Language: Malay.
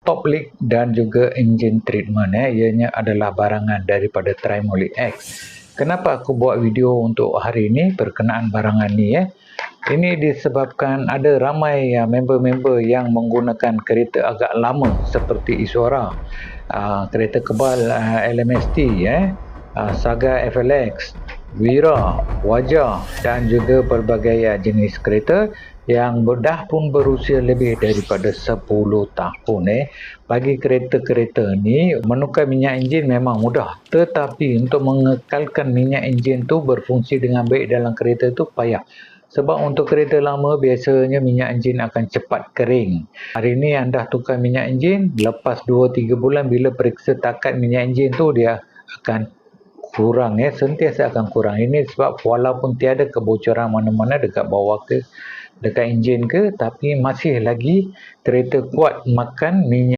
top leak dan juga engine treatment. Ianya adalah barangan daripada Trimolic X. Kenapa aku buat video untuk hari ini berkenaan barangan ni? Ini disebabkan ada ramai member-member yang menggunakan kereta agak lama seperti Iswara, kereta kebal LMST, Saga FLX, Wira, Wajah dan juga berbagai jenis kereta yang dah pun berusia lebih daripada 10 tahun. Bagi kereta-kereta ni, menukar minyak enjin memang mudah, tetapi untuk mengekalkan minyak enjin tu berfungsi dengan baik dalam kereta tu payah. Sebab untuk kereta lama biasanya minyak enjin akan cepat kering. Hari ni anda tukar minyak enjin, lepas 2-3 bulan bila periksa takat minyak enjin tu dia akan kurang, sentiasa akan kurang. Ini sebab walaupun tiada kebocoran mana-mana dekat bawah ke dekat enjin ke, tapi masih lagi kereta kuat makan minyak